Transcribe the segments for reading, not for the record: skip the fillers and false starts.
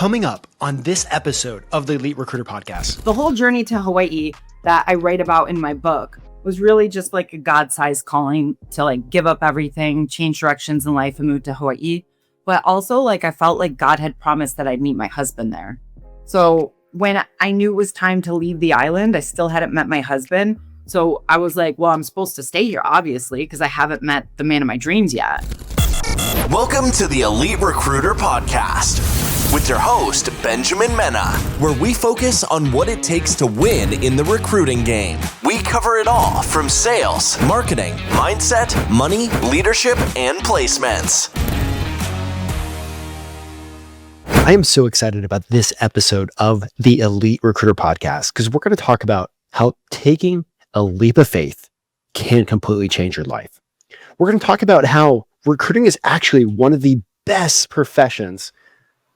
Coming up on this episode of the Elite Recruiter Podcast. The whole journey to Hawaii that I write about in my book was really just like a God-sized calling to like give up everything, change directions in life and move to Hawaii. But also like I felt like God had promised that I'd meet my husband there. So when I knew it was time to leave the island, I still hadn't met my husband. So I was like, well, I'm supposed to stay here, obviously, because I haven't met the man of my dreams yet. Welcome to the Elite Recruiter Podcast with your host, Benjamin Mena, where we focus on what it takes to win in the recruiting game. We cover it all from sales, marketing, mindset, money, leadership, and placements. I am so excited about this episode of the Elite Recruiter Podcast because we're going to talk about how taking a leap of faith can completely change your life. We're going to talk about how recruiting is actually one of the best professions,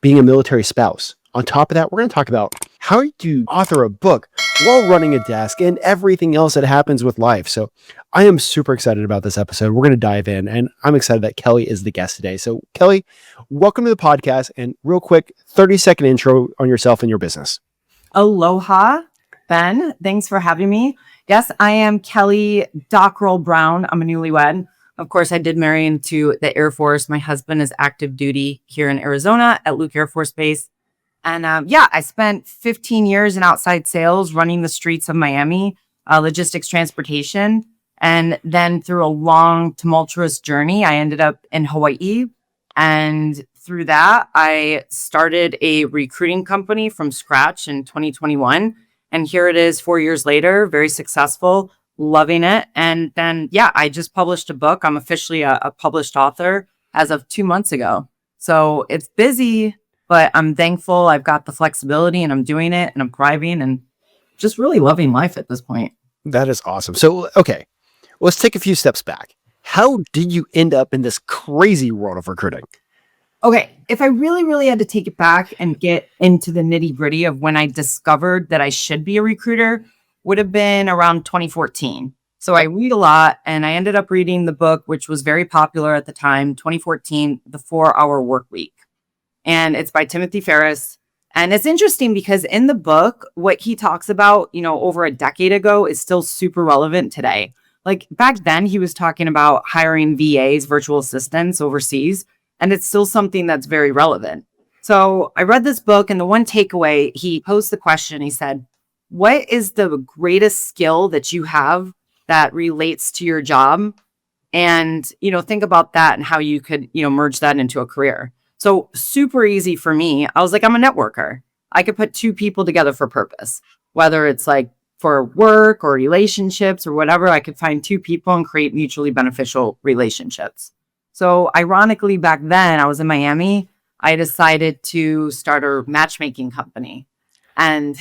being a military spouse. On top of that, we're going to talk about how to author a book while running a desk and everything else that happens with life. So I am super excited about this episode. We're going to dive in, and I'm excited that Kelly is the guest today. So Kelly, welcome to the podcast, and real quick, 30-second intro on yourself and your business. Aloha, Ben. Thanks for having me. Yes, I am Kelly Dockrell Brown. I'm a newlywed. Of course, I did marry into the Air Force. My husband is active duty here in Arizona at Luke Air Force Base. And I spent 15 years in outside sales running the streets of Miami, logistics transportation. And then through a long, tumultuous journey, I ended up in Hawaii. And through that, I started a recruiting company from scratch in 2021. And here it is 4 years later, very successful. Loving it. And then, I just published a book. I'm officially a published author as of 2 months ago. So it's busy, but I'm thankful. I've got the flexibility and I'm doing it and I'm thriving and just really loving life at this point. That is awesome. So, okay, let's take a few steps back. How did you end up in this crazy world of recruiting? Okay, if I really had to take it back and get into the nitty gritty of when I discovered that I should be a recruiter, would have been around 2014. So I read a lot and I ended up reading the book, which was very popular at the time, 2014, The 4-Hour Workweek. And it's by Timothy Ferriss. And it's interesting because in the book, what he talks about, over a decade ago is still super relevant today. Like back then, he was talking about hiring VAs, virtual assistants overseas, and it's still something that's very relevant. So I read this book and the one takeaway, he posed the question, he said, what is the greatest skill that you have that relates to your job? And, think about that and how you could, merge that into a career. So super easy for me. I was like, I'm a networker. I could put two people together for purpose, whether it's like for work or relationships or whatever. I could find two people and create mutually beneficial relationships. So ironically, back then I was in Miami. I decided to start a matchmaking company. And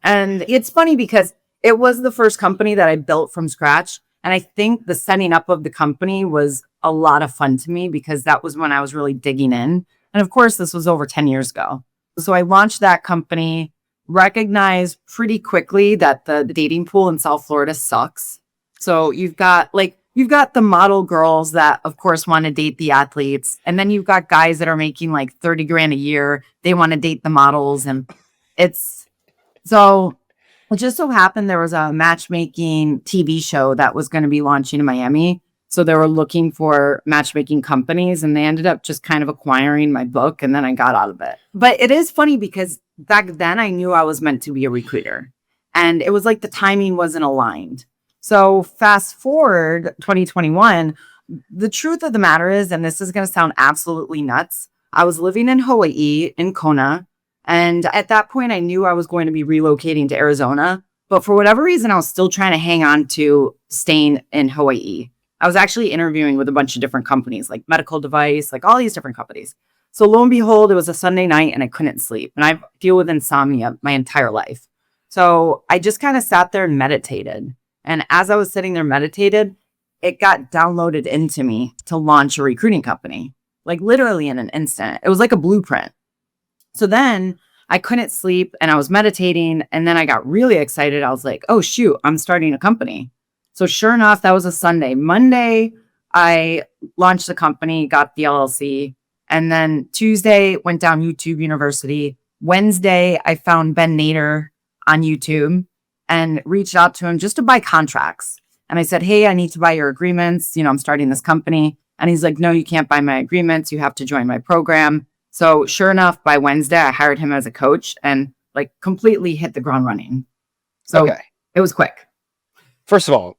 And it's funny because it was the first company that I built from scratch. And I think the setting up of the company was a lot of fun to me because that was when I was really digging in. And of course, this was over 10 years ago. So I launched that company, recognized pretty quickly that the dating pool in South Florida sucks. So you've got the model girls that, of course, want to date the athletes. And then you've got guys that are making like 30 grand a year. They want to date the models. And so it just so happened there was a matchmaking TV show that was going to be launching in Miami. So they were looking for matchmaking companies and they ended up just kind of acquiring my book and then I got out of it. But it is funny because back then I knew I was meant to be a recruiter and it was like the timing wasn't aligned. So fast forward 2021, the truth of the matter is, and this is going to sound absolutely nuts, I was living in Hawaii in Kona. And at that point, I knew I was going to be relocating to Arizona. But for whatever reason, I was still trying to hang on to staying in Hawaii. I was actually interviewing with a bunch of different companies, like medical device, like all these different companies. So lo and behold, it was a Sunday night and I couldn't sleep. And I deal with insomnia my entire life. So I just kind of sat there and meditated. And as I was sitting there meditated, it got downloaded into me to launch a recruiting company, like literally in an instant. It was like a blueprint. So then I couldn't sleep and I was meditating and then I got really excited. I was like, oh, shoot, I'm starting a company. So sure enough, that was a Sunday. Monday, I launched the company, got the LLC. And then Tuesday went down YouTube University. Wednesday, I found Ben Nader on YouTube and reached out to him just to buy contracts. And I said, hey, I need to buy your agreements. I'm starting this company. And he's like, no, you can't buy my agreements. You have to join my program. So sure enough, by Wednesday, I hired him as a coach and like completely hit the ground running. So It was quick. First of all,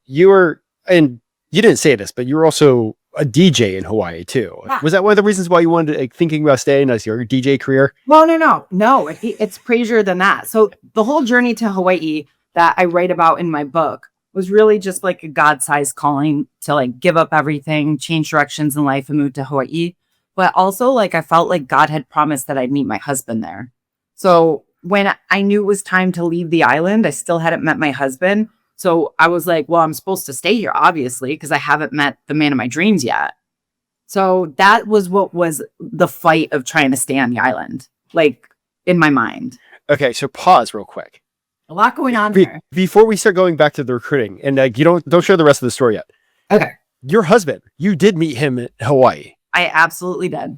and you didn't say this, but you were also a DJ in Hawaii too. Yeah. Was that one of the reasons why you wanted to, thinking about staying as your DJ career? Well, no, it's crazier than that. So the whole journey to Hawaii that I write about in my book was really just like a God-sized calling to like give up everything, change directions in life and move to Hawaii. But also like I felt like God had promised that I'd meet my husband there. So when I knew it was time to leave the island, I still hadn't met my husband. So I was like, well, I'm supposed to stay here, obviously, because I haven't met the man of my dreams yet. So that was what was the fight of trying to stay on the island, like in my mind. Okay, so pause real quick. A lot going on there. Before we start going back to the recruiting, and you don't share the rest of the story yet. Okay. Your husband, you did meet him in Hawaii. I absolutely did.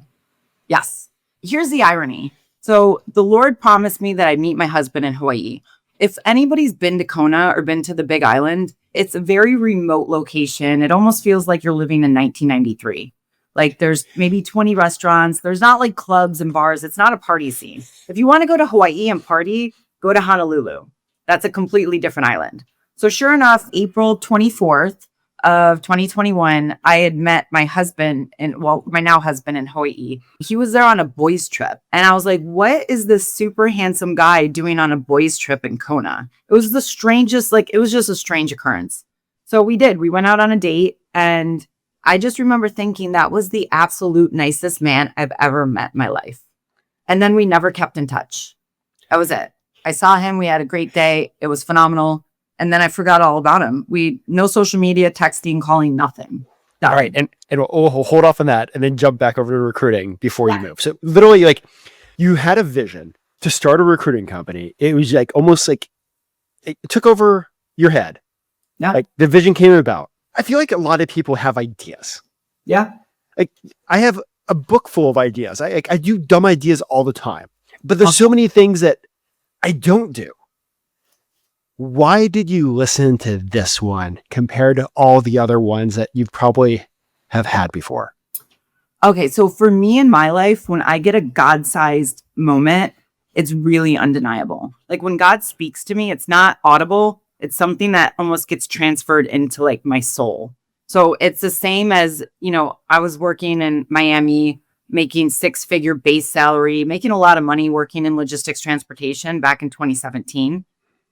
Yes. Here's the irony. So the Lord promised me that I'd meet my husband in Hawaii. If anybody's been to Kona or been to the Big Island, it's a very remote location. It almost feels like you're living in 1993. Like there's maybe 20 restaurants. There's not like clubs and bars. It's not a party scene. If you want to go to Hawaii and party, go to Honolulu. That's a completely different island. So sure enough, April 24th of 2021, I had met my husband my now husband in Hawaii. He was there on a boys trip. And I was like, what is this super handsome guy doing on a boys trip in Kona? It was the strangest, it was just a strange occurrence. So we went out on a date and I just remember thinking that was the absolute nicest man I've ever met in my life. And then we never kept in touch. That was it. I saw him. We had a great day. It was phenomenal. And then I forgot all about him. No social media, texting, calling, nothing. All right. And we'll hold off on that and then jump back over to recruiting before you move. So literally you had a vision to start a recruiting company. It was almost like it took over your head. Yeah. Like the vision came about. I feel like a lot of people have ideas. Yeah. Like I have a book full of ideas. I do dumb ideas all the time, but there's so many things that I don't do. Why did you listen to this one compared to all the other ones that you probably have had before? Okay, so for me in my life, when I get a God-sized moment, it's really undeniable. Like when God speaks to me, it's not audible. It's something that almost gets transferred into my soul. So it's the same as, I was working in Miami, making 6-figure base salary, making a lot of money working in logistics transportation back in 2017.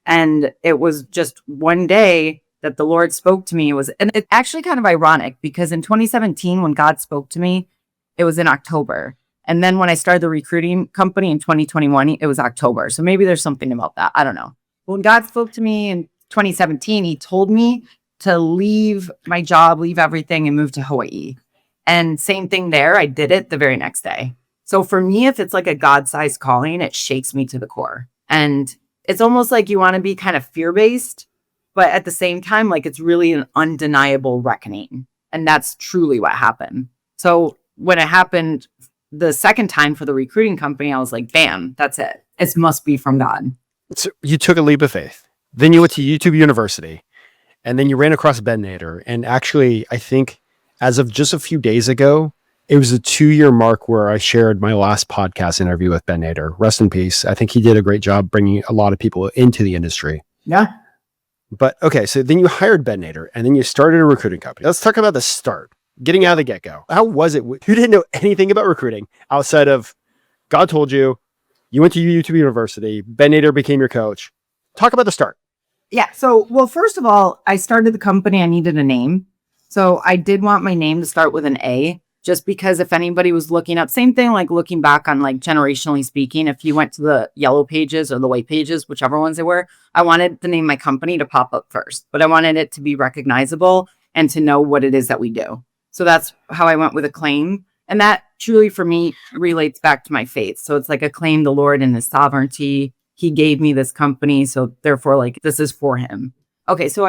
And it was just one day that the Lord spoke to me. And it's actually kind of ironic because in 2017, when God spoke to me, it was in October. And then when I started the recruiting company in 2021, it was October. So maybe there's something about that. I don't know. But when God spoke to me in 2017, he told me to leave my job, leave everything and move to Hawaii. And same thing there. I did it the very next day. So for me, if it's like a God-sized calling, it shakes me to the core. And it's almost like you want to be kind of fear-based, but at the same time, it's really an undeniable reckoning. And that's truly what happened. So when it happened the second time for the recruiting company, I was like, bam, that's it. It must be from God. So you took a leap of faith. Then you went to YouTube University and then you ran across Ben Nader. And actually, I think as of just a few days ago, it was a 2-year mark where I shared my last podcast interview with Ben Nader. Rest in peace. I think he did a great job bringing a lot of people into the industry. Yeah. But okay, so then you hired Ben Nader and then you started a recruiting company. Let's talk about the start, getting out of the get-go. How was it? You didn't know anything about recruiting outside of God told you, you went to YouTube University, Ben Nader became your coach. Talk about the start. Yeah. So, well, first of all, I started the company. I needed a name. So I did want my name to start with an A. Just because if anybody was looking up, same thing, looking back on generationally speaking, if you went to the yellow pages or the white pages, whichever ones they were, I wanted the name of my company to pop up first, but I wanted it to be recognizable and to know what it is that we do. So that's how I went with Acclaim. And that truly for me relates back to my faith. So it's acclaim the Lord in his sovereignty. He gave me this company. So therefore, this is for him. Okay. So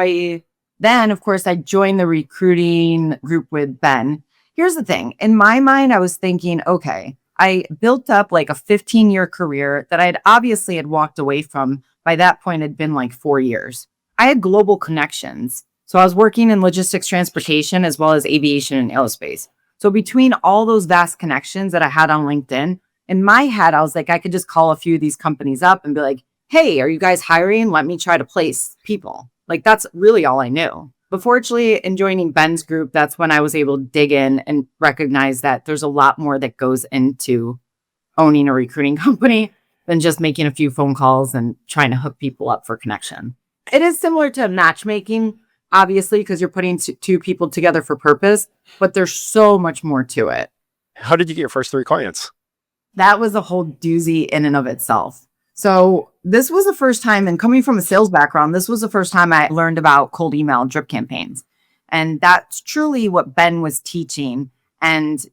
then of course I joined the recruiting group with Ben. here's the thing. In my mind, I was thinking, okay, I built up like a 15-year career that obviously had walked away from. By that point, it had been like 4 years. I had global connections. So I was working in logistics, transportation, as well as aviation and aerospace. So between all those vast connections that I had on LinkedIn, in my head, I was like, I could just call a few of these companies up and be like, hey, are you guys hiring? Let me try to place people. Like, that's really all I knew. But fortunately, in joining Ben's group, that's when I was able to dig in and recognize that there's a lot more that goes into owning a recruiting company than just making a few phone calls and trying to hook people up for connection. It is similar to matchmaking, obviously, because you're putting two people together for purpose, but there's so much more to it. How did you get your first 3 clients? That was a whole doozy in and of itself. So this was the first time, and coming from a sales background, this was the first time I learned about cold email drip campaigns. And that's truly what Ben was teaching. And,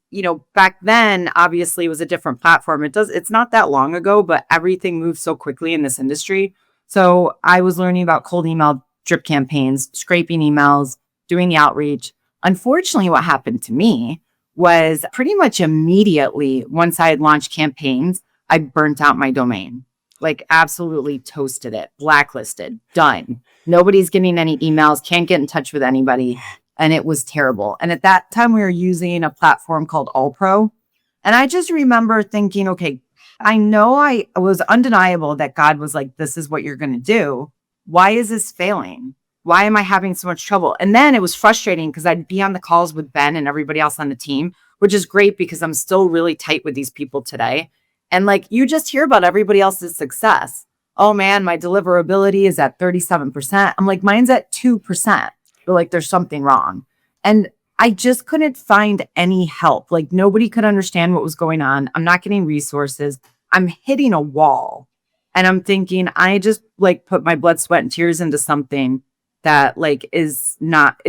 back then, obviously, it was a different platform. It's not that long ago, but everything moves so quickly in this industry. So I was learning about cold email drip campaigns, scraping emails, doing the outreach. Unfortunately, what happened to me was pretty much immediately, once I had launched campaigns, I burnt out my domain. Like, absolutely toasted it, blacklisted, done. Nobody's getting any emails, can't get in touch with anybody. And it was terrible. And at that time, we were using a platform called AllPro. And I just remember thinking, okay, I know I was undeniable that God was like, this is what you're going to do. Why is this failing? Why am I having so much trouble? And then it was frustrating because I'd be on the calls with Ben and everybody else on the team, which is great because I'm still really tight with these people today. And like, you just hear about everybody else's success. Oh man, my deliverability is at 37%. I'm like, mine's at 2%. But like, there's something wrong. And I just couldn't find any help. Like, nobody could understand what was going on. I'm not getting resources. I'm hitting a wall. And I'm thinking, I just like put my blood, sweat, and tears into something that like it's not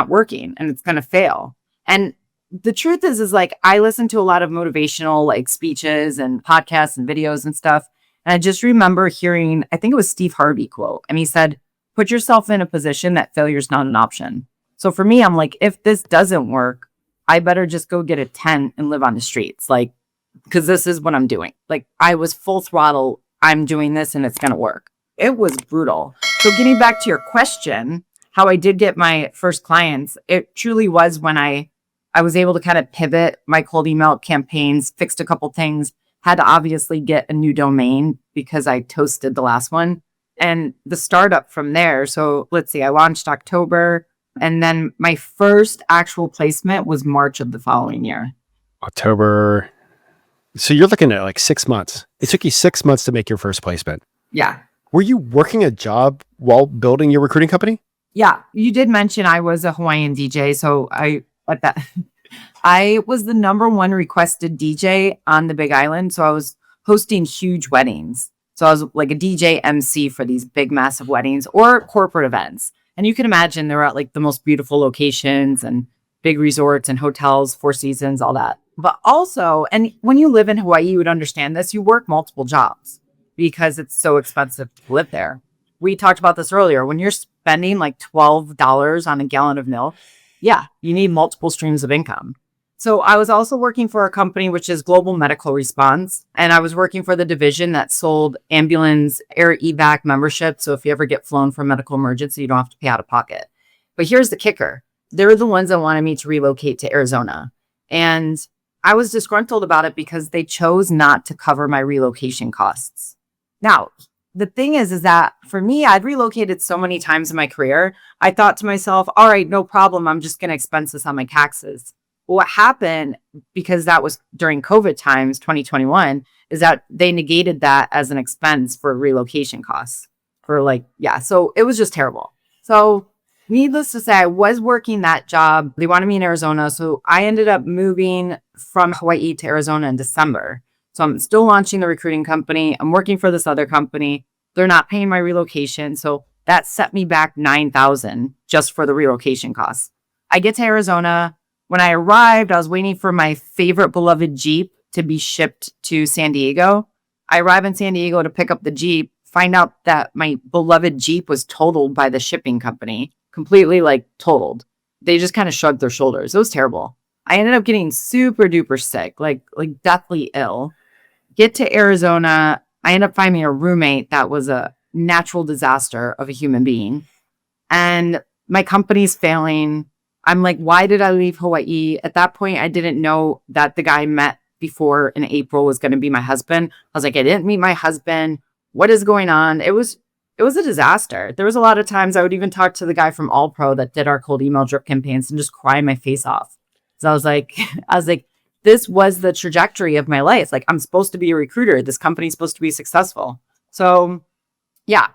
working and it's going to fail. And the truth is like, I listen to a lot of motivational like speeches and podcasts and videos and stuff. And I just remember hearing, I think it was Steve Harvey quote. And he said, put yourself in a position that failure is not an option. So for me, I'm like, if this doesn't work, I better just go get a tent and live on the streets. Like, because this is what I'm doing. Like, I was full throttle. I'm doing this and it's going to work. It was brutal. So getting back to your question, how I did get my first clients, it truly was when I was able to kind of pivot my cold email campaigns, fixed a couple things, had to obviously get a new domain because I toasted the last one, and the startup from there. So let's see, I launched October, and then my first actual placement was March of the following year. October. So you're looking at like 6 months. It took you 6 months to make your first placement. Yeah. Were you working a job while building your recruiting company? Yeah. You did mention I was a Hawaiian DJ. So I was the #1 requested DJ on the Big Island. So I was hosting huge weddings. So I was like a DJ MC for these big, massive weddings or corporate events. And you can imagine they were at like the most beautiful locations and big resorts and hotels, Four Seasons, all that. But also, and when you live in Hawaii, you would understand this, you work multiple jobs because it's so expensive to live there. We talked about this earlier. When you're spending like $12 on a gallon of milk, yeah, you need multiple streams of income. So I was also working for a company, which is Global Medical Response. And I was working for the division that sold ambulance air evac membership. So if you ever get flown for a medical emergency, you don't have to pay out of pocket. But here's the kicker. They're the ones that wanted me to relocate to Arizona. And I was disgruntled about it because they chose not to cover my relocation costs. Now, the thing is that for me, I'd relocated so many times in my career. I thought to myself, all right, no problem. I'm just going to expense this on my taxes. Well, what happened, because that was during COVID times, 2021, is that they negated that as an expense for relocation costs so it was just terrible. So needless to say, I was working that job. They wanted me in Arizona. So I ended up moving from Hawaii to Arizona in December. So I'm still launching the recruiting company. I'm working for this other company. They're not paying my relocation. So that set me back $9,000 just for the relocation costs. I get to Arizona. When I arrived, I was waiting for my favorite beloved Jeep to be shipped to San Diego. I arrive in San Diego to pick up the Jeep, find out that my beloved Jeep was totaled by the shipping company, completely like totaled. They just kind of shrugged their shoulders. It was terrible. I ended up getting super duper sick, like deathly ill. Get to Arizona. I end up finding a roommate that was a natural disaster of a human being. And my company's failing. I'm like, why did I leave Hawaii? At that point, I didn't know that the guy I met before in April was going to be my husband. I was like, I didn't meet my husband. What is going on? It was a disaster. There was a lot of times I would even talk to the guy from All Pro that did our cold email drip campaigns and just cry my face off. So I was like, this was the trajectory of my life. Like, I'm supposed to be a recruiter. This company's supposed to be successful. So yeah,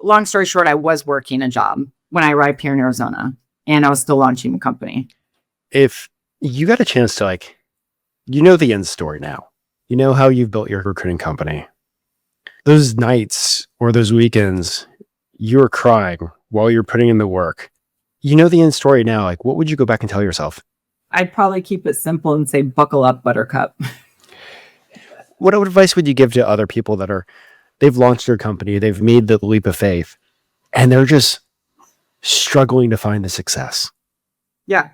long story short, I was working a job when I arrived here in Arizona, and I was still launching the company. If you got a chance to, like, you know the end story now. You know how you've built your recruiting company. Those nights or those weekends, you were crying while you're putting in the work. You know the end story now. Like, what would you go back and tell yourself? I'd probably keep it simple and say, buckle up, buttercup. What advice would you give to other people that they've launched their company, they've made the leap of faith, and they're just struggling to find the success? Yeah.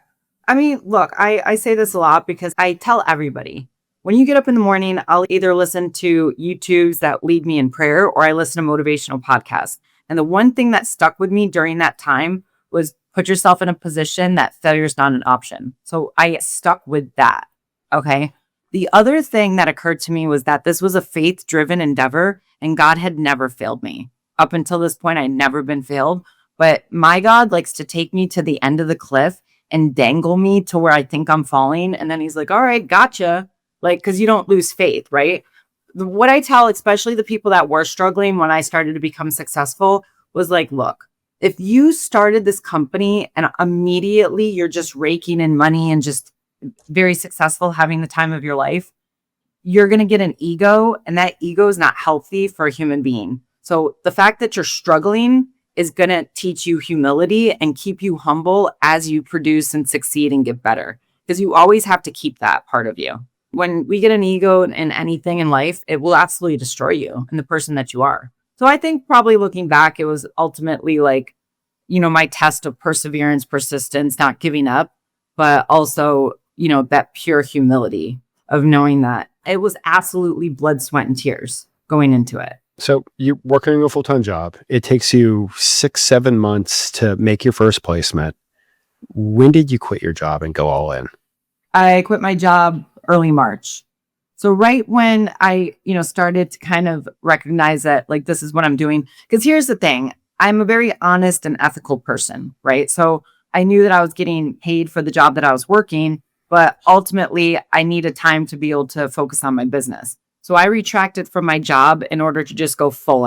I mean, look, I say this a lot because I tell everybody, when you get up in the morning, I'll either listen to YouTubes that lead me in prayer or I listen to motivational podcasts. And the one thing that stuck with me during that time was put yourself in a position that failure is not an option. So I stuck with that. Okay. The other thing that occurred to me was that this was a faith-driven endeavor and God had never failed me. Up until this point, I'd never been failed. But my God likes to take me to the end of the cliff and dangle me to where I think I'm falling. And then he's like, all right, gotcha. Like, because you don't lose faith, right? What I tell, especially the people that were struggling when I started to become successful, was like, look, if you started this company and immediately you're just raking in money and just very successful, having the time of your life, you're going to get an ego, and that ego is not healthy for a human being. So the fact that you're struggling is going to teach you humility and keep you humble as you produce and succeed and get better, because you always have to keep that part of you. When we get an ego in anything in life, it will absolutely destroy you and the person that you are. So I think probably looking back, it was ultimately like, my test of perseverance, persistence, not giving up, but also, that pure humility of knowing that it was absolutely blood, sweat, and tears going into it. So you're working a full-time job. It takes you 6-7 months to make your first placement. When did you quit your job and go all in? I quit my job early March. So right when I, started to kind of recognize that, like, this is what I'm doing. Because here's the thing. I'm a very honest and ethical person, right? So I knew that I was getting paid for the job that I was working, but ultimately I needed time to be able to focus on my business. So I retracted from my job in order to just go full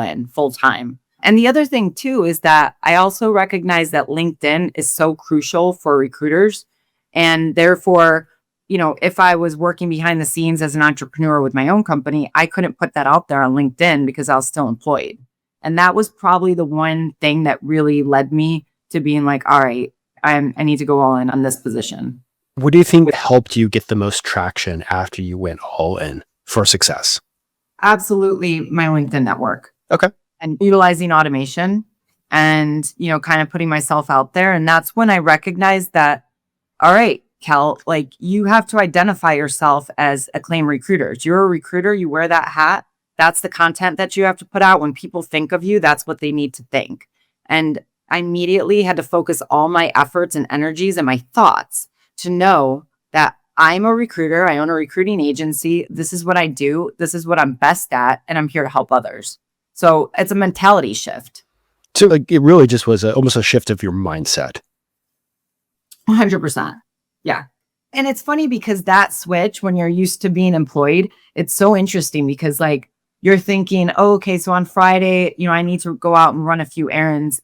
time. And the other thing too is that I also recognize that LinkedIn is so crucial for recruiters. And therefore, if I was working behind the scenes as an entrepreneur with my own company, I couldn't put that out there on LinkedIn because I was still employed. And that was probably the one thing that really led me to being like, all right, I need to go all in on this position. What do you think helped you get the most traction after you went all in for success? Absolutely my LinkedIn network. Okay. And utilizing automation and, kind of putting myself out there. And that's when I recognized that, all right, Kel, like, you have to identify yourself as acclaimed recruiters. You're a recruiter, you wear that hat. That's the content that you have to put out. When people think of you, that's what they need to think. And I immediately had to focus all my efforts and energies and my thoughts to know that I'm a recruiter. I own a recruiting agency. This is what I do. This is what I'm best at. And I'm here to help others. So it's a mentality shift. So like, it really just was almost a shift of your mindset. 100%. Yeah. And it's funny because that switch, when you're used to being employed, it's so interesting because, like, you're thinking, oh, okay, so on Friday, I need to go out and run a few errands.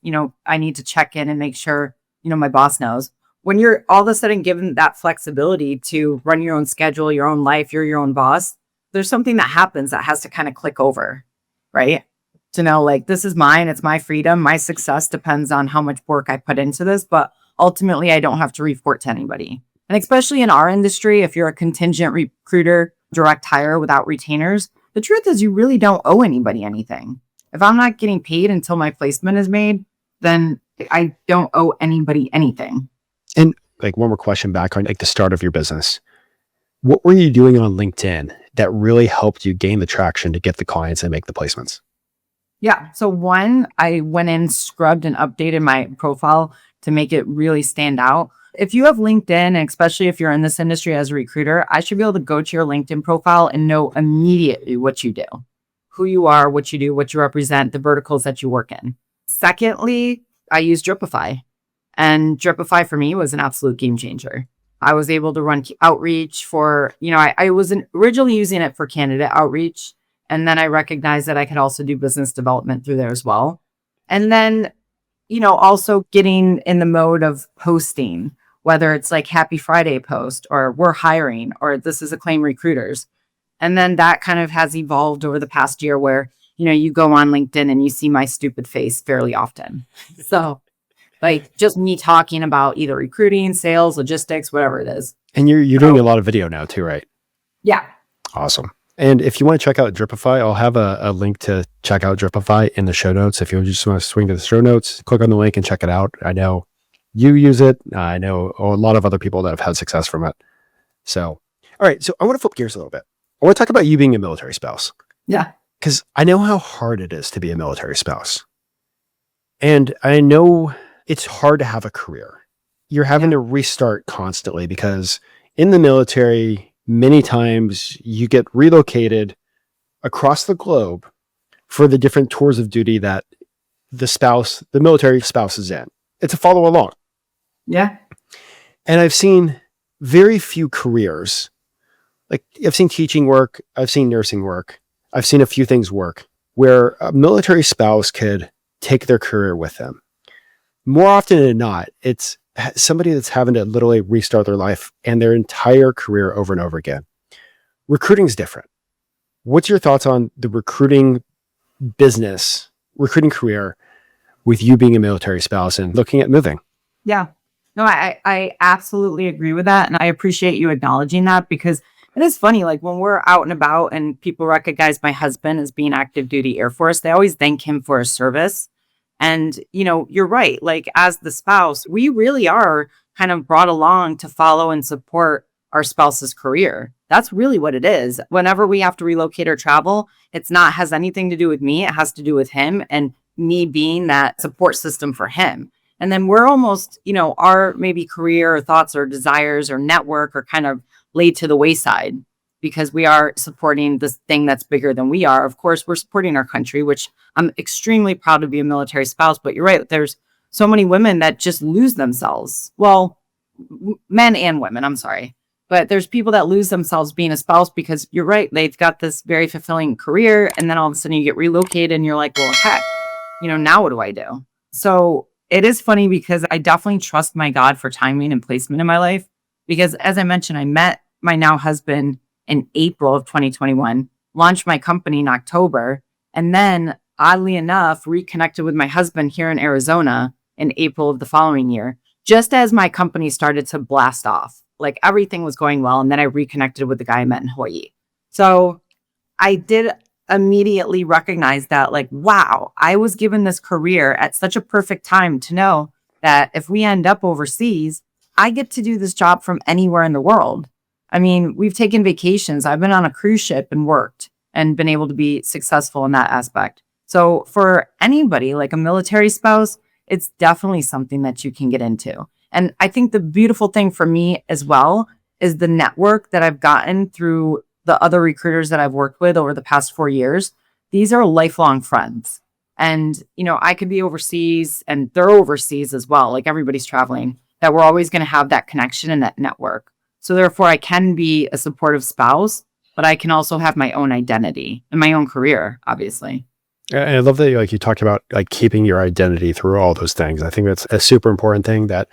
I need to check in and make sure, my boss knows. When you're all of a sudden given that flexibility to run your own schedule, your own life, you're your own boss, there's something that happens that has to kind of click over, right? To know, like, this is mine. It's my freedom. My success depends on how much work I put into this. But ultimately, I don't have to report to anybody. And especially in our industry, if you're a contingent recruiter, direct hire without retainers, the truth is you really don't owe anybody anything. If I'm not getting paid until my placement is made, then I don't owe anybody anything. And like one more question back on like the start of your business. What were you doing on LinkedIn that really helped you gain the traction to get the clients and make the placements? Yeah. So one, I went in, scrubbed and updated my profile to make it really stand out. If you have LinkedIn, and especially if you're in this industry as a recruiter, I should be able to go to your LinkedIn profile and know immediately what you do, who you are, what you do, what you represent, the verticals that you work in. Secondly, I use Dripify. And Dripify for me was an absolute game changer. I was able to run outreach for, I was originally using it for candidate outreach. And then I recognized that I could also do business development through there as well. And then, also getting in the mode of posting, whether it's like Happy Friday post or we're hiring or this is Acclaim Recruiters. And then that kind of has evolved over the past year where, you go on LinkedIn and you see my stupid face fairly often. So like just me talking about either recruiting, sales, logistics, whatever it is. And you're doing a lot of video now too, right? Yeah. Awesome. And if you want to check out Dripify, I'll have a link to check out Dripify in the show notes. If you just want to swing to the show notes, click on the link and check it out. I know you use it. I know a lot of other people that have had success from it. So, all right. So I want to flip gears a little bit. I want to talk about you being a military spouse. Yeah. Because I know how hard it is to be a military spouse. And I know it's hard to have a career. You're having to restart constantly because in the military, many times you get relocated across the globe for the different tours of duty that the military spouse is in. It's a follow along. Yeah. And I've seen very few careers. Like I've seen teaching work. I've seen nursing work. I've seen a few things work where a military spouse could take their career with them. More often than not, it's somebody that's having to literally restart their life and their entire career over and over again. Recruiting is different. What's your thoughts on the recruiting career with you being a military spouse and looking at moving? Yeah. No, I absolutely agree with that. And I appreciate you acknowledging that because it is funny. Like when we're out and about and people recognize my husband as being active duty Air Force, they always thank him for his service. And, you're right. Like as the spouse, we really are kind of brought along to follow and support our spouse's career. That's really what it is. Whenever we have to relocate or travel, has anything to do with me. It has to do with him and me being that support system for him. And then we're almost, our maybe career or thoughts or desires or network are kind of laid to the wayside because we are supporting this thing that's bigger than we are. Of course, we're supporting our country, which I'm extremely proud to be a military spouse. But you're right. There's so many women that just lose themselves. Well, men and women, I'm sorry. But there's people that lose themselves being a spouse because you're right. They've got this very fulfilling career. And then all of a sudden you get relocated and you're like, well, heck, now what do I do? So it is funny because I definitely trust my God for timing and placement in my life. Because as I mentioned, I met my now husband in April of 2021, launched my company in October, and then oddly enough, reconnected with my husband here in Arizona in April of the following year, just as my company started to blast off. Like everything was going well. And then I reconnected with the guy I met in Hawaii. So I did immediately recognize that like, wow, I was given this career at such a perfect time to know that if we end up overseas, I get to do this job from anywhere in the world. I mean, we've taken vacations. I've been on a cruise ship and worked and been able to be successful in that aspect. So for anybody like a military spouse, it's definitely something that you can get into. And I think the beautiful thing for me as well is the network that I've gotten through the other recruiters that I've worked with over the past 4 years. These are lifelong friends. And, I could be overseas and they're overseas as well. Like everybody's traveling, that we're always going to have that connection and that network. So therefore I can be a supportive spouse, but I can also have my own identity and my own career, obviously. And I love that you talked about like keeping your identity through all those things. I think that's a super important thing that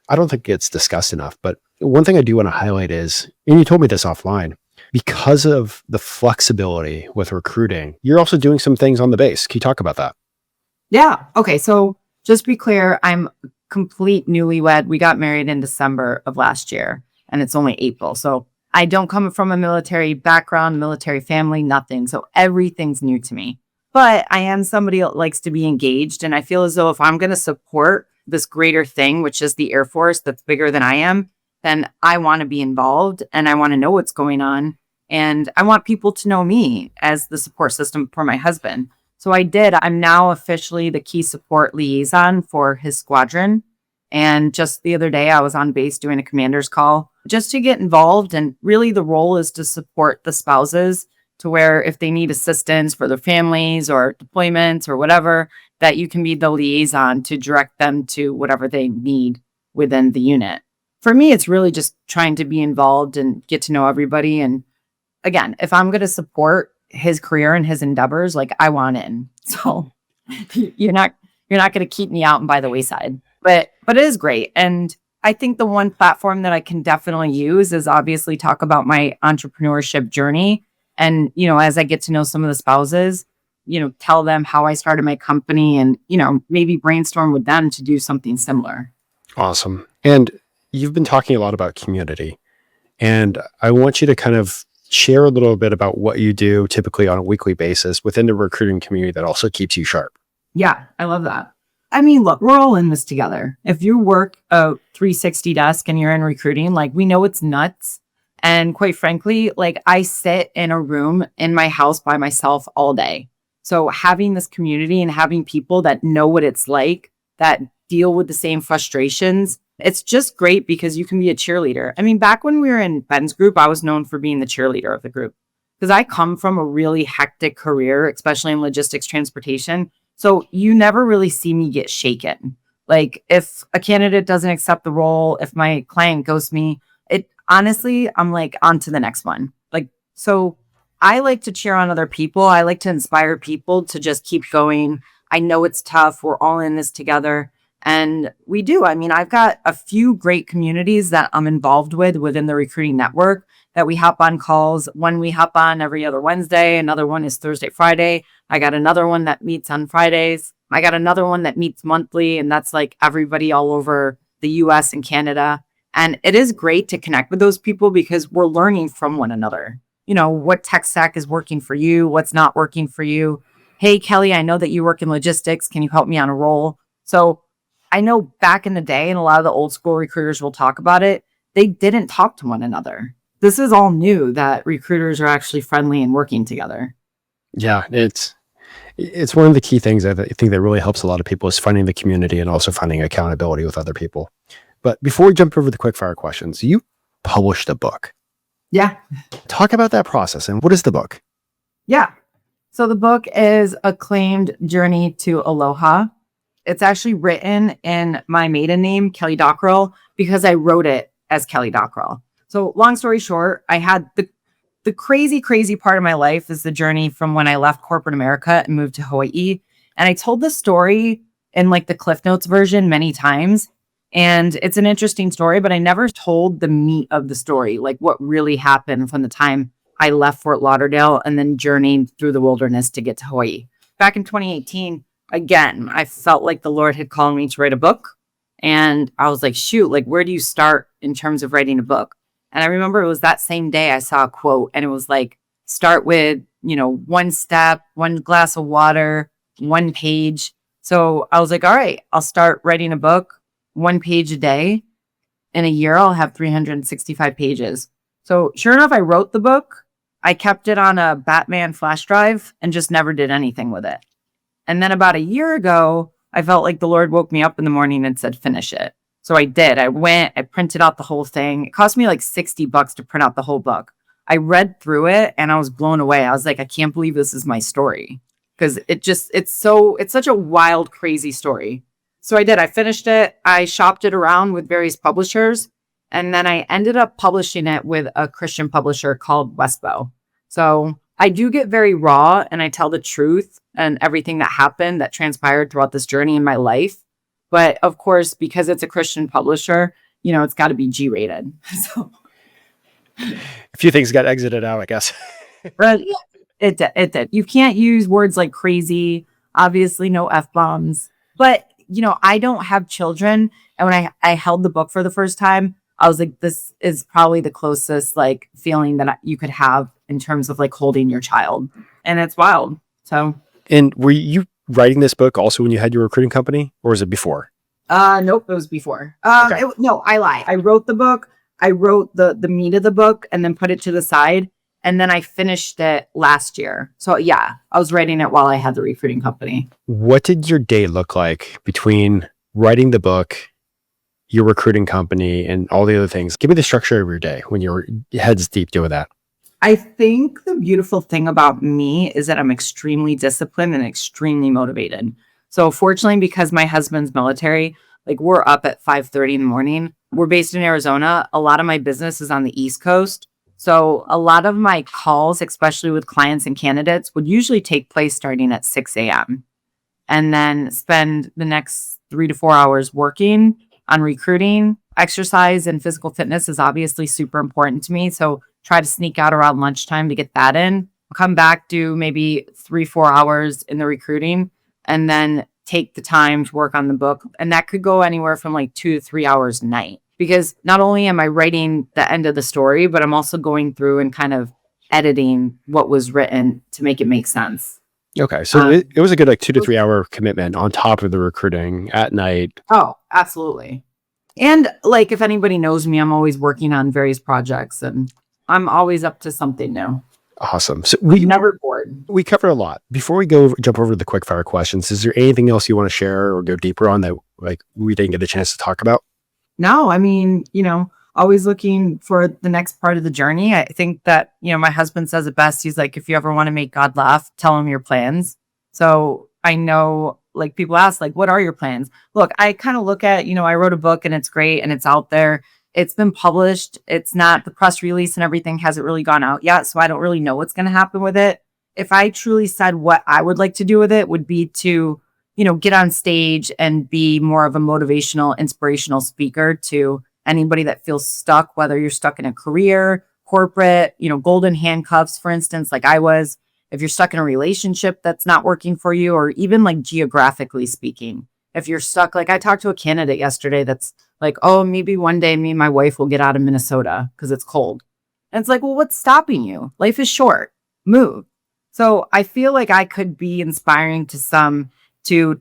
I don't think gets discussed enough. But one thing I do want to highlight is, and you told me this offline, because of the flexibility with recruiting, you're also doing some things on the base. Can you talk about that? Yeah. Okay. So just to be clear, I'm complete newlywed. We got married in December of last year and it's only April. So I don't come from a military background, military family, nothing. So everything's new to me. But I am somebody that likes to be engaged. And I feel as though if I'm going to support this greater thing, which is the Air Force that's bigger than I am, then I want to be involved and I want to know what's going on. And I want people to know me as the support system for my husband. So I did. I'm now officially the key support liaison for his squadron. And just the other day, I was on base doing a commander's call just to get involved. And really, the role is to support the spouses to where if they need assistance for their families or deployments or whatever, that you can be the liaison to direct them to whatever they need within the unit. For me, it's really just trying to be involved and get to know everybody. And again, if I'm going to support his career and his endeavors, like I want in. So you're not going to keep me out and by the wayside. But it is great. And I think the one platform that I can definitely use is obviously talk about my entrepreneurship journey. And, as I get to know some of the spouses, tell them how I started my company and, maybe brainstorm with them to do something similar. Awesome. And you've been talking a lot about community. And I want you to kind of share a little bit about what you do typically on a weekly basis within the recruiting community that also keeps you sharp. Yeah, I love that. I mean, look, we're all in this together. If you work a 360 desk and you're in recruiting, like we know it's nuts. And quite frankly, like I sit in a room in my house by myself all day. So having this community and having people that know what it's like, that deal with the same frustrations, it's just great because you can be a cheerleader. I mean, back when we were in Ben's group, I was known for being the cheerleader of the group because I come from a really hectic career, especially in logistics transportation. So you never really see me get shaken. Like if a candidate doesn't accept the role, if my client ghosts me, honestly, I'm like on to the next one. Like, so I like to cheer on other people. I like to inspire people to just keep going. I know it's tough. We're all in this together. And we do. I mean, I've got a few great communities that I'm involved with within the recruiting network that we hop on calls. One we hop on every other Wednesday. Another one is Thursday, Friday. I got another one that meets on Fridays. I got another one that meets monthly. And that's like everybody all over the US and Canada. And it is great to connect with those people because we're learning from one another. What tech stack is working for you? What's not working for you? Hey, Kelly, I know that you work in logistics. Can you help me on a role? So I know back in the day, and a lot of the old school recruiters will talk about it, they didn't talk to one another. This is all new that recruiters are actually friendly and working together. Yeah, it's one of the key things I think that really helps a lot of people is finding the community and also finding accountability with other people. But before we jump over the quick fire questions, you published a book. Yeah. Talk about that process and what is the book? Yeah. So the book is Acclaimed Journey to Aloha. It's actually written in my maiden name, Kelly Dockrell, because I wrote it as Kelly Dockrell. So long story short, I had the crazy, crazy part of my life is the journey from when I left corporate America and moved to Hawaii. And I told this story in like the Cliff Notes version many times. And it's an interesting story, but I never told the meat of the story, like what really happened from the time I left Fort Lauderdale and then journeyed through the wilderness to get to Hawaii. Back in 2018, again, I felt like the Lord had called me to write a book. And I was like, shoot, like, where do you start in terms of writing a book? And I remember it was that same day I saw a quote and it was like, start with, one step, one glass of water, one page. So I was like, all right, I'll start writing a book. 1 page a day. In a year, I'll have 365 pages. So sure enough, I wrote the book. I kept it on a Batman flash drive and just never did anything with it. And then about a year ago, I felt like the Lord woke me up in the morning and said, finish it. So I did. I printed out the whole thing. It cost me like $60 to print out the whole book. I read through it and I was blown away. I was like, I can't believe this is my story. Because it's such a wild, crazy story. So I did. I finished it. I shopped it around with various publishers. And then I ended up publishing it with a Christian publisher called Westbow. So I do get very raw and I tell the truth and everything that happened that transpired throughout this journey in my life. But of course, because it's a Christian publisher, it's got to be G-rated. So a few things got exited out, I guess. Right. It did. You can't use words like crazy, obviously no F-bombs. But I don't have children. And when I held the book for the first time, I was like, this is probably the closest like feeling that you could have in terms of like holding your child. And it's wild. So. And were you writing this book also when you had your recruiting company or was it before? Nope, it was before. Okay. No, I lie. I wrote the book. I wrote the meat of the book and then put it to the side. And then I finished it last year. So yeah, I was writing it while I had the recruiting company. What did your day look like between writing the book, your recruiting company, and all the other things? Give me the structure of your day when you're heads deep doing that. I think the beautiful thing about me is that I'm extremely disciplined and extremely motivated. So fortunately, because my husband's military, like we're up at 5:30 in the morning. We're based in Arizona. A lot of my business is on the East Coast. So a lot of my calls, especially with clients and candidates, would usually take place starting at 6 a.m. and then spend the next 3 to 4 hours working on recruiting. Exercise and physical fitness is obviously super important to me. So try to sneak out around lunchtime to get that in. Come back, do maybe 3 to 4 hours in the recruiting, and then take the time to work on the book. And that could go anywhere from like 2 to 3 hours a night. Because not only am I writing the end of the story, but I'm also going through and kind of editing what was written to make it make sense. Okay. So it was a good 2 to 3 hour commitment on top of the recruiting at night. Oh, absolutely. And like, if anybody knows me, I'm always working on various projects and I'm always up to something new. Awesome. So we Never bored. we covered a lot. Before we jump over to the quick fire questions, is there anything else you want to share or go deeper on that like we didn't get a chance to talk about? No, I mean, always looking for the next part of the journey. I think that, my husband says it best. He's like, if you ever want to make God laugh, tell him your plans. So I know, like, people ask, like, what are your plans? Look, I kind of look at, I wrote a book and it's great and it's out there. It's been published. It's not, the press release and everything hasn't really gone out yet. So I don't really know what's going to happen with it. If I truly said what I would like to do with it would be to get on stage and be more of a motivational, inspirational speaker to anybody that feels stuck, whether you're stuck in a career, corporate, golden handcuffs, for instance, like I was. If you're stuck in a relationship that's not working for you, or even like geographically speaking, if you're stuck, like I talked to a candidate yesterday that's like, oh, maybe one day me and my wife will get out of Minnesota because it's cold. And it's like, well, what's stopping you? Life is short. Move. So I feel like I could be inspiring to some to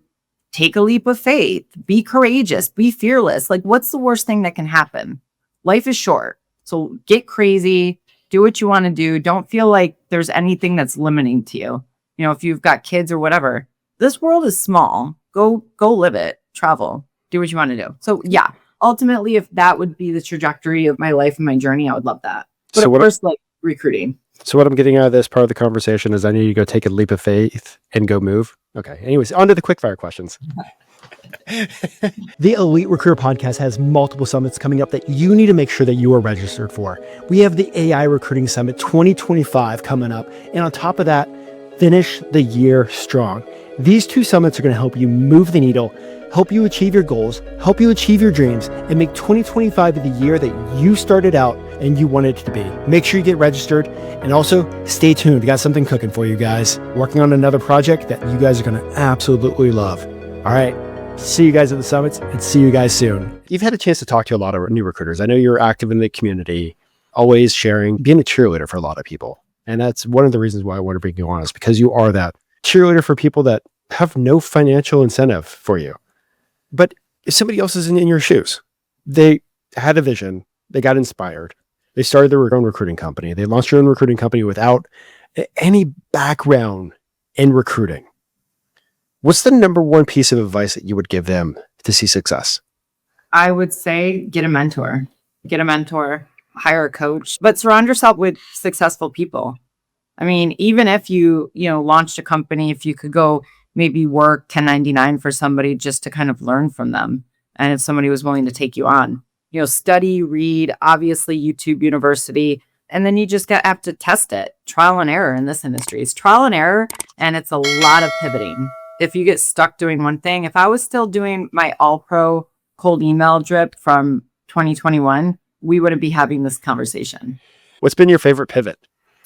take a leap of faith, be courageous, be fearless. Like, what's the worst thing that can happen? Life is short. So get crazy, do what you want to do. Don't feel like there's anything that's limiting to you. If you've got kids or whatever, this world is small. Go live it, travel, do what you want to do. So yeah, ultimately, if that would be the trajectory of my life and my journey, I would love that. But So of course, like recruiting. So what I'm getting out of this part of the conversation is I need you to go take a leap of faith and go move. Okay. Anyways, on to the quickfire questions. The Elite Recruiter Podcast has multiple summits coming up that you need to make sure that you are registered for. We have the AI Recruiting Summit 2025 coming up. And on top of that, finish the year strong. These two summits are going to help you move the needle, help you achieve your goals, help you achieve your dreams, and make 2025 the year that you started out and you wanted it to be. Make sure you get registered and also stay tuned. We got something cooking for you guys. Working on another project that you guys are going to absolutely love. All right. See you guys at the summits and see you guys soon. You've had a chance to talk to a lot of new recruiters. I know you're active in the community, always sharing, being a cheerleader for a lot of people. And that's one of the reasons why I want to bring you on, is because you are that cheerleader for people that have no financial incentive for you. But if somebody else is in your shoes, they had a vision, they got inspired, they started their own recruiting company, they launched their own recruiting company without any background in recruiting. What's the number one piece of advice that you would give them to see success? I would say get a mentor, hire a coach, but surround yourself with successful people. I mean, even if you launched a company, if you could go maybe work 1099 for somebody just to kind of learn from them. And if somebody was willing to take you on, study, read, obviously YouTube University, and then you just have to test it. Trial and error in this industry. It's trial and error, and it's a lot of pivoting. If you get stuck doing one thing, if I was still doing my all-pro cold email drip from 2021, we wouldn't be having this conversation. What's been your favorite pivot?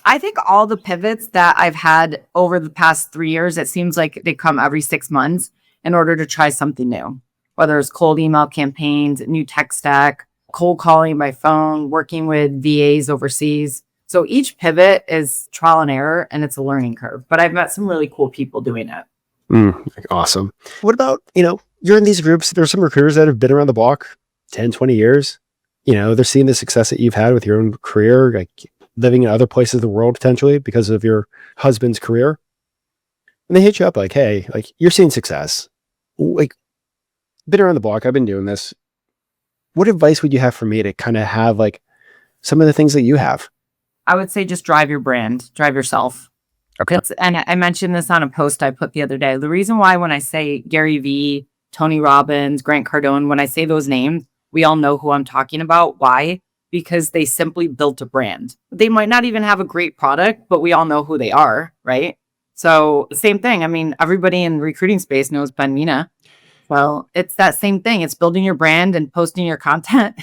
I think all the pivots that I've had over the past 3 years, it seems like they come every 6 months in order to try something new, whether it's cold email campaigns, new tech stack, cold calling by phone, working with VAs overseas. So each pivot is trial and error, and it's a learning curve. But I've met some really cool people doing it. Awesome. What about, you're in these groups. There's some recruiters that have been around the block 10, 20 years. They're seeing the success that you've had with your own career, like living in other places of the world potentially because of your husband's career. And they hit you up like, hey, like you're seeing success. Like, been around the block. I've been doing this. What advice would you have for me to kind of have like some of the things that you have? I would say just drive your brand, drive yourself. Okay. And I mentioned this on a post I put the other day. The reason why when I say Gary Vee, Tony Robbins, Grant Cardone, when I say those names, we all know who I'm talking about. Why? Because they simply built a brand. They might not even have a great product, but we all know who they are, right? So same thing. I mean, everybody in the recruiting space knows Ben Mena. Well, it's that same thing. It's building your brand and posting your content.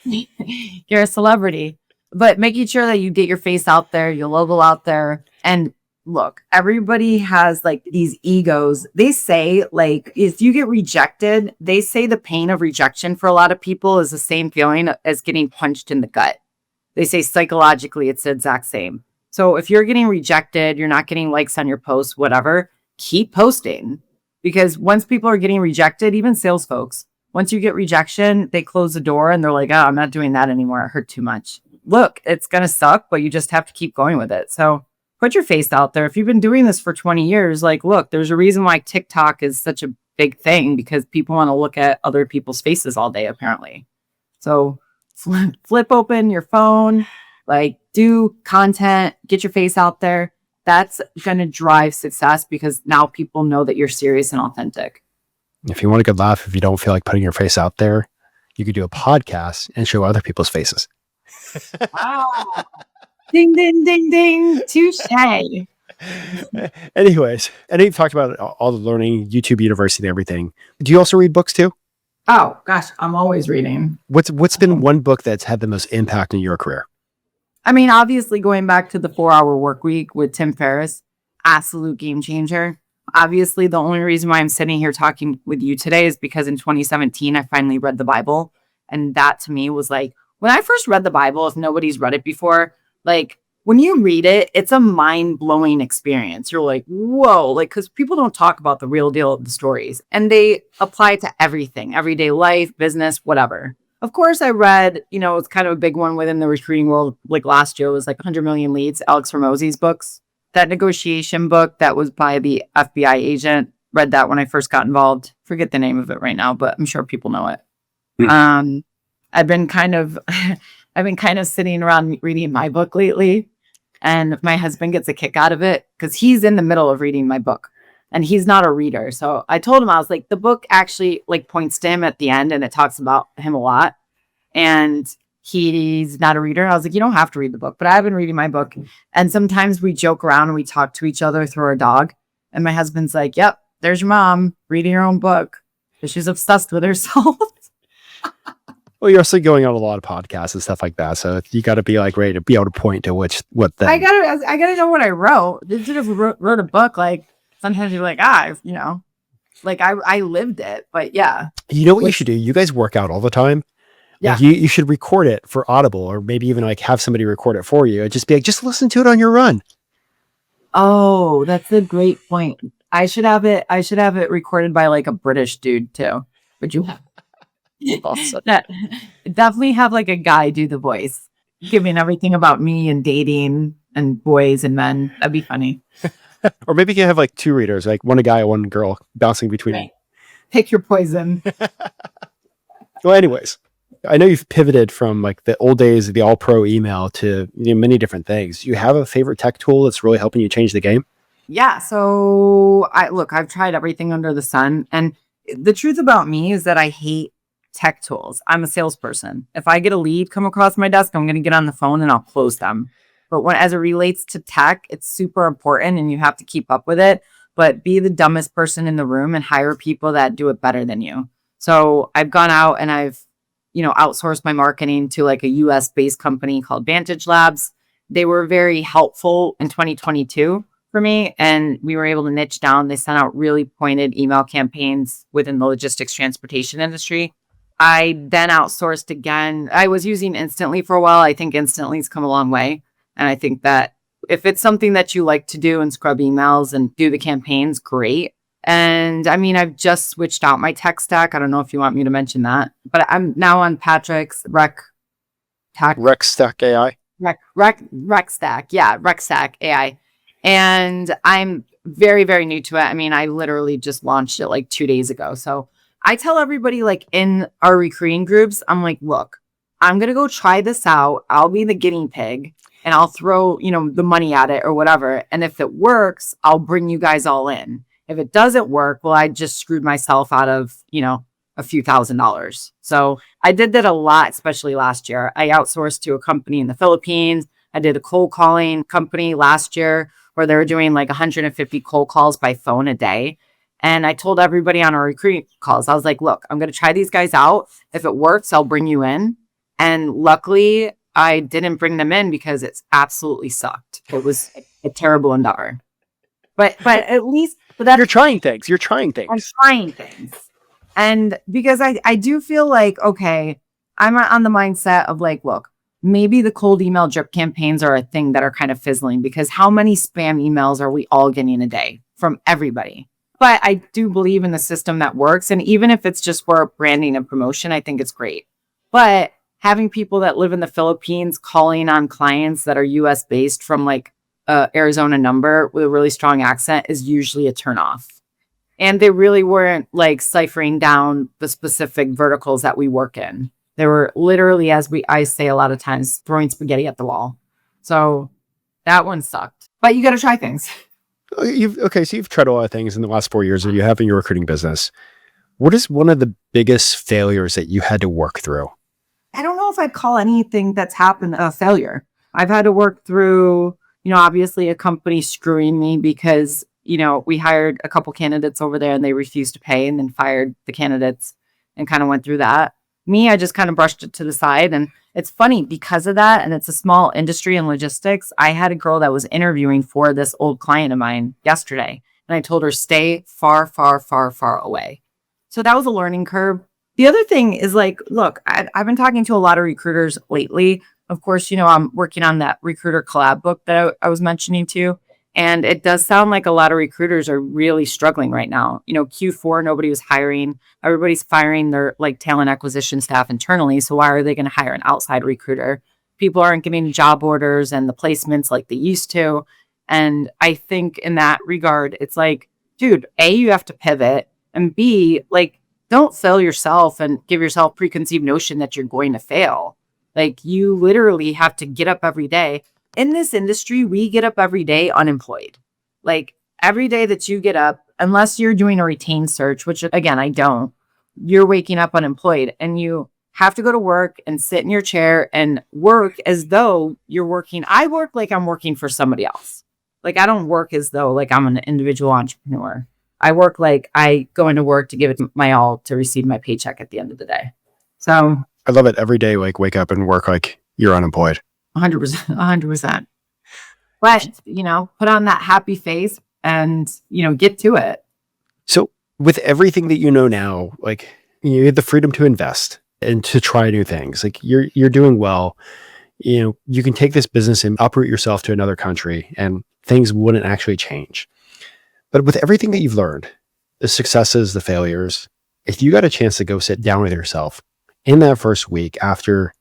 You're a celebrity, but making sure that you get your face out there, your logo out there. And look, everybody has like these egos. They say like, if you get rejected, they say the pain of rejection for a lot of people is the same feeling as getting punched in the gut. They say psychologically, it's the exact same. So if you're getting rejected, you're not getting likes on your posts, whatever, keep posting. Because once people are getting rejected, even sales folks, once you get rejection, they close the door and they're like, oh, I'm not doing that anymore. It hurt too much. Look, it's going to suck, but you just have to keep going with it. So put your face out there. If you've been doing this for 20 years, like, look, there's a reason why TikTok is such a big thing because people want to look at other people's faces all day, apparently. So flip open your phone, like do content, get your face out there. That's going to drive success because now people know that you're serious and authentic. If you want a good laugh, if you don't feel like putting your face out there, you could do a podcast and show other people's faces. Wow. Ding, ding, ding, ding. Touche. Anyways, I know you've talked about all the learning, YouTube University and everything. Do you also read books too? Oh, gosh, I'm always reading. What's been one book that's had the most impact in your career? I mean, obviously going back to the 4-Hour Work Week with Tim Ferriss, absolute game changer. Obviously, the only reason why I'm sitting here talking with you today is because in 2017, I finally read the Bible. And that to me was like, when I first read the Bible, if nobody's read it before, like when you read it, it's a mind-blowing experience. You're like, whoa, like, because people don't talk about the real deal of the stories and they apply to everything, everyday life, business, whatever. Of course, I read, it's kind of a big one within the recruiting world. Like last year was like 100 Million Leads, Alex Hormozi's books. That negotiation book that was by the FBI agent, read that when I first got involved. Forget the name of it right now, but I'm sure people know it. I've been kind of sitting around reading my book lately, and my husband gets a kick out of it because he's in the middle of reading my book. And he's not a reader. So I told him, I was like, the book actually like points to him at the end and it talks about him a lot. And he's not a reader. I was like, you don't have to read the book, but I've been reading my book. And sometimes we joke around and we talk to each other through our dog. And my husband's like, yep, there's your mom reading her own book because she's obsessed with herself. Well, you're also going on a lot of podcasts and stuff like that. So you got to be like ready to be able to point to what I gotta know what I wrote. Instead of wrote a book, like, sometimes you're like, like I lived it, but yeah. You know what you should do? You guys work out all the time. Yeah. Like you should record it for Audible or maybe even like have somebody record it for you. And just be like, just listen to it on your run. Oh, that's a great point. I should have it recorded by like a British dude too. Would you have? Awesome. Definitely have like a guy do the voice, giving everything about me and dating and boys and men. That'd be funny. Or maybe you can have like two readers, like one guy, one girl bouncing between. Right. Pick your poison. Well, anyways, I know you've pivoted from like the old days of the all pro email to many different things. Do you have a favorite tech tool that's really helping you change the game? Yeah. So I've tried everything under the sun. And the truth about me is that I hate tech tools. I'm a salesperson. If I get a lead come across my desk, I'm going to get on the phone and I'll close them. But as it relates to tech, it's super important and you have to keep up with it, but be the dumbest person in the room and hire people that do it better than you. So I've gone out and I've, outsourced my marketing to like a US based company called Vantage Labs. They were very helpful in 2022 for me. And we were able to niche down. They sent out really pointed email campaigns within the logistics transportation industry. I then outsourced again. I was using Instantly for a while. I think Instantly's come a long way. And I think that if it's something that you like to do and scrub emails and do the campaigns, great. And I mean, I've just switched out my tech stack. I don't know if you want me to mention that, but I'm now on Patrick's rec Stack AI. rec stack. Yeah, rec stack AI. And I'm very, very new to it. I mean, I literally just launched it like 2 days ago. So I tell everybody like in our recruiting groups, I'm like, look, I'm going to go try this out. I'll be the guinea pig and I'll throw, the money at it or whatever. And if it works, I'll bring you guys all in. If it doesn't work, well, I just screwed myself out of, a few $1,000s. So I did that a lot, especially last year. I outsourced to a company in the Philippines. I did a cold calling company last year where they were doing like 150 cold calls by phone a day. And I told everybody on our recruiting calls, I was like, look, I'm going to try these guys out. If it works, I'll bring you in. And luckily, I didn't bring them in because it's absolutely sucked. It was a terrible endeavor. But at least You're trying things. I'm trying things. And because I do feel like, okay, I'm on the mindset of like, look, maybe the cold email drip campaigns are a thing that are kind of fizzling because how many spam emails are we all getting a day from everybody? But I do believe in the system that works. And even if it's just for branding and promotion, I think it's great. But having people that live in the Philippines calling on clients that are US based from like Arizona number with a really strong accent is usually a turnoff. And they really weren't like ciphering down the specific verticals that we work in. They were literally, I say a lot of times, throwing spaghetti at the wall. So that one sucked. But you got to try things. So you've tried a lot of things in the last 4 years that you have in your recruiting business. What is one of the biggest failures that you had to work through? I don't know if I'd call anything that's happened a failure. I've had to work through, obviously a company screwing me because, we hired a couple candidates over there and they refused to pay and then fired the candidates and kind of went through that. Me, I just kind of brushed it to the side. And it's funny because of that. And it's a small industry in logistics. I had a girl that was interviewing for this old client of mine yesterday. And I told her, stay far, far, far, far away. So that was a learning curve. The other thing is like, look, I've been talking to a lot of recruiters lately. Of course, I'm working on that recruiter collab book that I was mentioning to you. And it does sound like a lot of recruiters are really struggling right now. Q4, nobody was hiring. Everybody's firing their like talent acquisition staff internally. So why are they going to hire an outside recruiter? People aren't getting job orders and the placements like they used to. And I think in that regard, it's like, dude, A, you have to pivot. And B, like, don't fail yourself and give yourself preconceived notion that you're going to fail. Like, you literally have to get up every day. In this industry, we get up every day unemployed. Like, every day that you get up, unless you're doing a retained search, which again, I don't, you're waking up unemployed and you have to go to work and sit in your chair and work as though you're working. I work like I'm working for somebody else. Like, I don't work as though like I'm an individual entrepreneur. I work like I go into work to give it my all to receive my paycheck at the end of the day. So I love it. Every day, like wake up and work like you're unemployed. 100%. But, put on that happy face and, get to it. So with everything that you know now, like you have the freedom to invest and to try new things. Like you're doing well. You can take this business and uproot yourself to another country and things wouldn't actually change. But with everything that you've learned, the successes, the failures, if you got a chance to go sit down with yourself in that first week after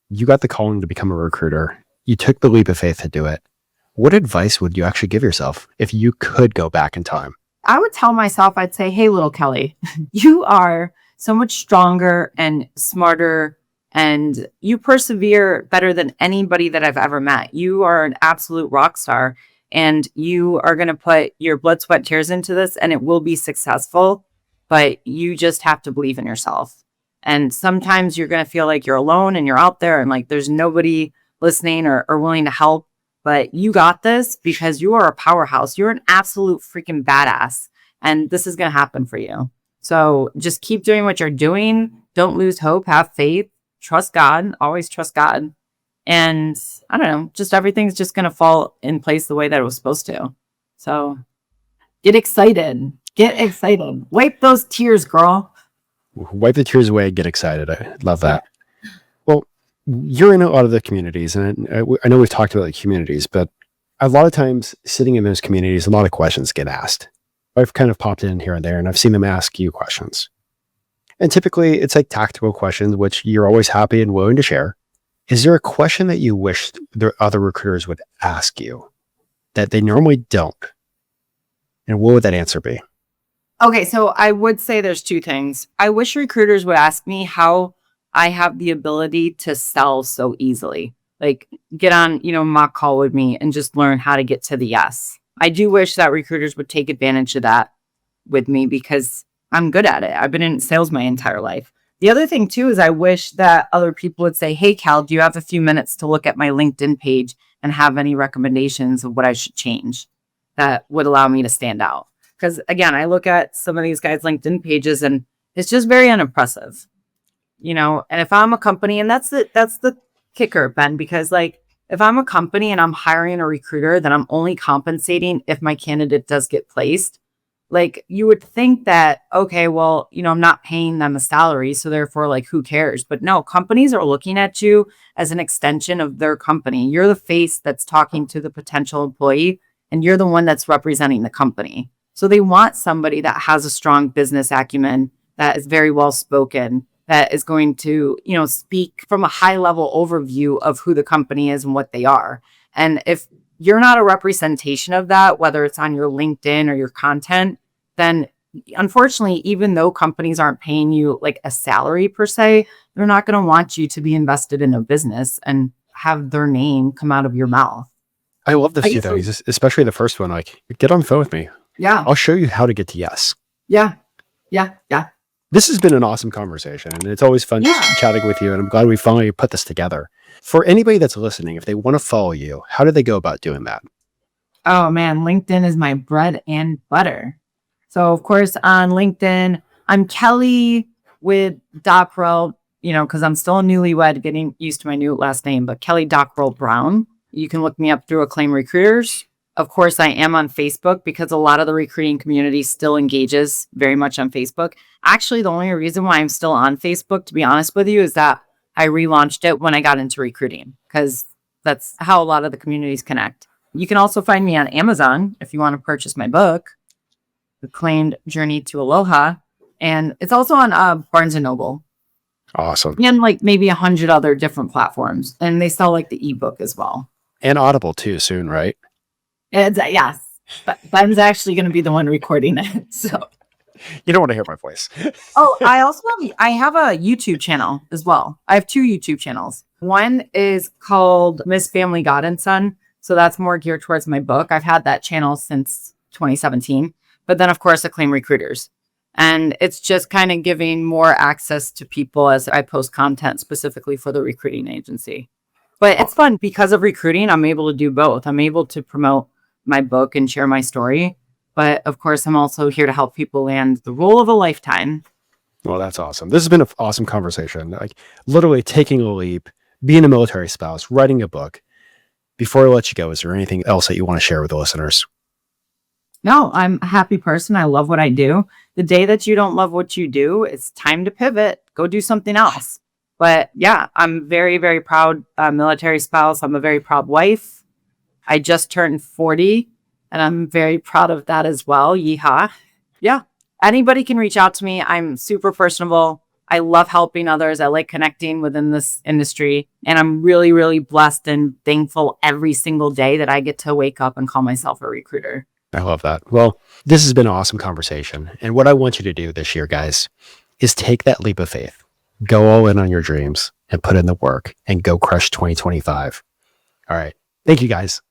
you got the calling to become a recruiter, you took the leap of faith to do it, what advice would you actually give yourself if you could go back in time? I would tell myself, I'd say, hey, little Kelly, you are so much stronger and smarter and you persevere better than anybody that I've ever met. You are an absolute rock star and you are going to put your blood, sweat, tears into this and it will be successful, but you just have to believe in yourself. And sometimes you're going to feel like you're alone and you're out there and like there's nobody listening or willing to help. But you got this because you are a powerhouse. You're an absolute freaking badass. And this is going to happen for you. So just keep doing what you're doing. Don't lose hope. Have faith. Trust God. Always trust God. And I don't know, just everything's just going to fall in place the way that it was supposed to. So get excited. Get excited. Wipe those tears, girl. Wipe the tears away, get excited. I love that. Well, you're in a lot of the communities, and I know we've talked about the communities, but a lot of times sitting in those communities, a lot of questions get asked. I've kind of popped in here and there, and I've seen them ask you questions. And typically it's like tactical questions, which you're always happy and willing to share. Is there a question that you wish the other recruiters would ask you that they normally don't? And what would that answer be? Okay, so I would say there's two things. I wish recruiters would ask me how I have the ability to sell so easily. Like get on, mock call with me and just learn how to get to the yes. I do wish that recruiters would take advantage of that with me because I'm good at it. I've been in sales my entire life. The other thing too is I wish that other people would say, hey, Cal, do you have a few minutes to look at my LinkedIn page and have any recommendations of what I should change that would allow me to stand out? Because again, I look at some of these guys' LinkedIn pages and it's just very unimpressive, and if I'm a company, and that's the kicker, Ben, because like if I'm a company and I'm hiring a recruiter, then I'm only compensating if my candidate does get placed. Like you would think that, okay, well, I'm not paying them a salary. So therefore, like, who cares? But no, companies are looking at you as an extension of their company. You're the face that's talking to the potential employee and you're the one that's representing the company. So they want somebody that has a strong business acumen, that is very well spoken, that is going to, speak from a high level overview of who the company is and what they are. And if you're not a representation of that, whether it's on your LinkedIn or your content, then unfortunately, even though companies aren't paying you like a salary per se, they're not going to want you to be invested in a business and have their name come out of your mouth. I love this, though, especially the first one. Like, get on the phone with me. Yeah. I'll show you how to get to yes. Yeah. This has been an awesome conversation, and it's always fun chatting with you, and I'm glad we finally put this together. For anybody that's listening, if they want to follow you, how do they go about doing that? Oh, man, LinkedIn is my bread and butter. So, of course, on LinkedIn, I'm Kelly with Dockrell, because I'm still a newlywed, getting used to my new last name, but Kelly Dockrell Brown. You can look me up through Acclaim Recruiters. Of course, I am on Facebook because a lot of the recruiting community still engages very much on Facebook. Actually, the only reason why I'm still on Facebook, to be honest with you, is that I relaunched it when I got into recruiting because that's how a lot of the communities connect. You can also find me on Amazon if you want to purchase my book, Acclaimed Journey to Aloha. And it's also on Barnes & Noble. Awesome. And like maybe 100 other different platforms. And they sell like the ebook as well. And Audible too soon, right? Yes. But Ben's actually going to be the one recording it. So you don't want to hear my voice. Oh, I have a YouTube channel as well. I have 2 YouTube channels. One is called Miss Family God and Son. So that's more geared towards my book. I've had that channel since 2017. But then, of course, Acclaim Recruiters. And it's just kind of giving more access to people as I post content specifically for the recruiting agency. But it's fun because of recruiting. I'm able to do both. I'm able to promote my book and share my story. But of course, I'm also here to help people land the role of a lifetime. Well, that's awesome. This has been an awesome conversation. Like literally taking a leap, being a military spouse, writing a book. Before I let you go, is there anything else that you want to share with the listeners? No, I'm a happy person. I love what I do. The day that you don't love what you do, it's time to pivot. Go do something else. But yeah, I'm very, very proud military spouse. I'm a very proud wife. I just turned 40 and I'm very proud of that as well. Yeehaw. Yeah. Anybody can reach out to me. I'm super personable. I love helping others. I like connecting within this industry. And I'm really, really blessed and thankful every single day that I get to wake up and call myself a recruiter. I love that. Well, this has been an awesome conversation. And what I want you to do this year, guys, is take that leap of faith, go all in on your dreams and put in the work and go crush 2025. All right. Thank you, guys.